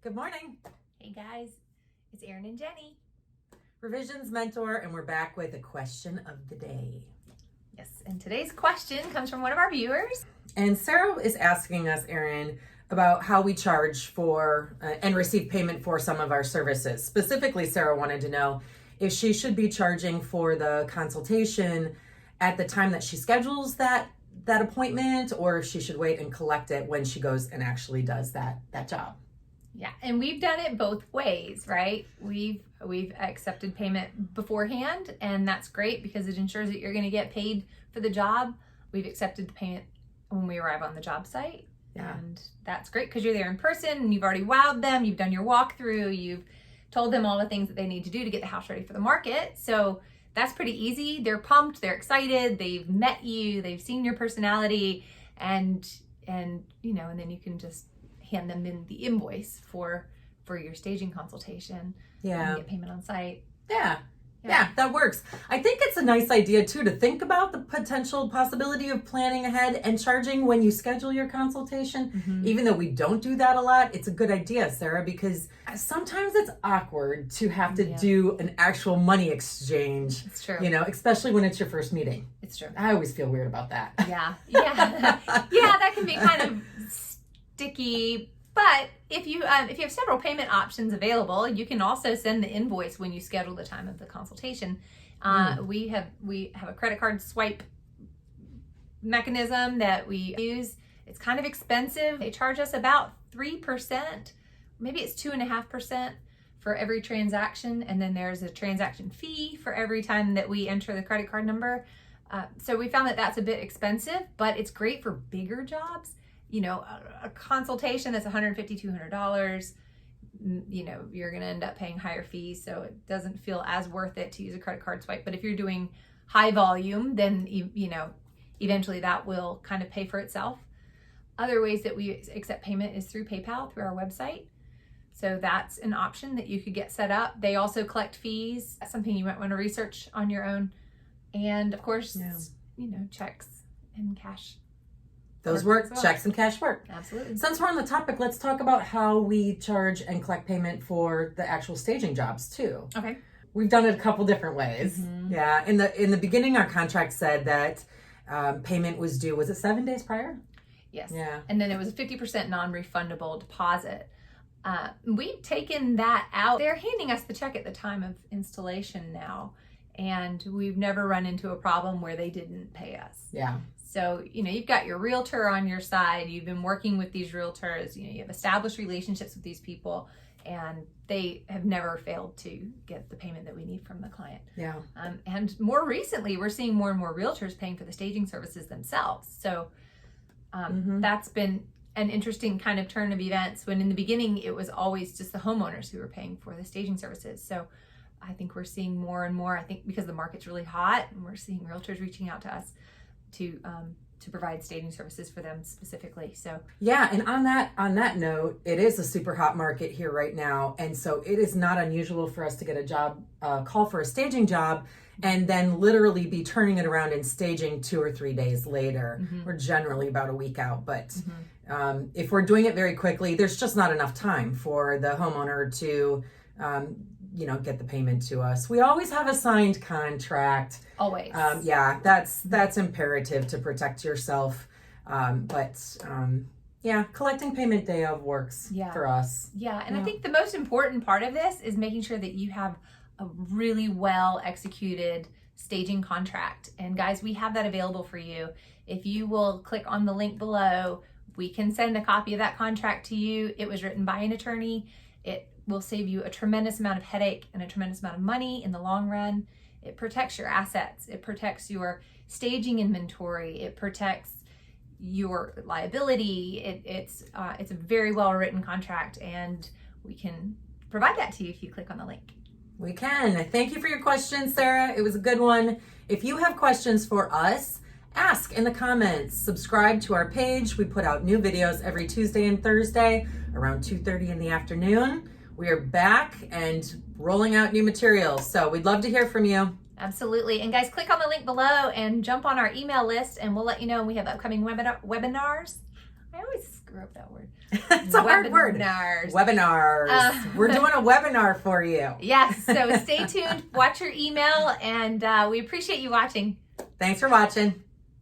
Good morning. Hey guys, it's Erin and Jenny. Revisions Mentor, and we're back with a question of the day. Yes, and today's question comes from one of our viewers. And Sarah is asking us, Erin, about how we charge for and receive payment for some of our services. Specifically, Sarah wanted to know if she should be charging for the consultation at the time that she schedules that appointment, or if she should wait and collect it when she goes and actually does that job. Yeah, and we've done it both ways, right? We've accepted payment beforehand, and that's great because it ensures that you're going to get paid for the job. We've accepted the payment when we arrive on the job site. Yeah. And that's great because you're there in person and you've already wowed them. You've done your walkthrough. You've told them all the things that they need to do to get the house ready for the market. So that's pretty easy. They're pumped. They're excited. They've met you. They've seen your personality, and then you can just hand them in the invoice for your staging consultation. Yeah. And get payment on site. Yeah, that works. I think it's a nice idea too to think about the potential possibility of planning ahead and charging when you schedule your consultation. Mm-hmm. Even though we don't do that a lot, it's a good idea, Sarah, because sometimes it's awkward to have to do an actual money exchange. It's true. Especially when it's your first meeting. It's true. I always feel weird about that. Yeah. That can be kind of sticky. But if you have several payment options available, you can also send the invoice when you schedule the time of the consultation. We have a credit card swipe mechanism that we use. It's kind of expensive. They charge us about 3%, maybe it's 2.5% for every transaction, and then there's a transaction fee for every time that we enter the credit card number. So we found that that's a bit expensive, but it's great for bigger jobs. A consultation that's $150, $200, you're going to end up paying higher fees. So it doesn't feel as worth it to use a credit card swipe. But if you're doing high volume, then, eventually that will kind of pay for itself. Other ways that we accept payment is through PayPal, through our website. So that's an option that you could get set up. They also collect fees. That's something you might want to research on your own. And of course, checks and cash. Those work. Well. Checks and cash work. Absolutely. Since we're on the topic, let's talk about how we charge and collect payment for the actual staging jobs too. Okay. We've done it a couple different ways. Mm-hmm. Yeah. In the beginning, our contract said that payment was due. Was it 7 days prior? Yes. Yeah. And then it was a 50% non-refundable deposit. We've taken that out. They're handing us the check at the time of installation now, and we've never run into a problem where they didn't pay us. Yeah. So, you've got your realtor on your side. You've been working with these realtors. You have established relationships with these people, and they have never failed to get the payment that we need from the client. Yeah. And more recently, we're seeing more and more realtors paying for the staging services themselves. So that's been an interesting kind of turn of events, when in the beginning, it was always just the homeowners who were paying for the staging services. So I think we're seeing more and more, because the market's really hot, and we're seeing realtors reaching out to us to provide staging services for them specifically. So and on that note, it is a super hot market here right now, and so it is not unusual for us to get a job call for a staging job and then literally be turning it around and staging 2 or 3 days later. We're generally about a week out, but if we're doing it very quickly, there's just not enough time for the homeowner to get the payment to us. We always have a signed contract. Always. That's imperative to protect yourself. Collecting payment day of works for us. Yeah, and I think the most important part of this is making sure that you have a really well executed staging contract. And guys, we have that available for you. If you will click on the link below, we can send a copy of that contract to you. It was written by an attorney. It will save you a tremendous amount of headache and a tremendous amount of money in the long run. It protects your assets. It protects your staging inventory. It protects your liability. It's a very well written contract, and we can provide that to you if you click on the link. We can. Thank you for your question, Sarah. It was a good one. If you have questions for us, ask in the comments. Subscribe to our page. We put out new videos every Tuesday and Thursday around 2:30 in the afternoon. We are back and rolling out new materials, so we'd love to hear from you. Absolutely. And guys, click on the link below and jump on our email list, and we'll let you know when we have upcoming webinars. I always screw up that word. It's a hard word. Webinars. We're doing a webinar for you. Yes, so stay tuned, watch your email, and we appreciate you watching. Thanks for watching.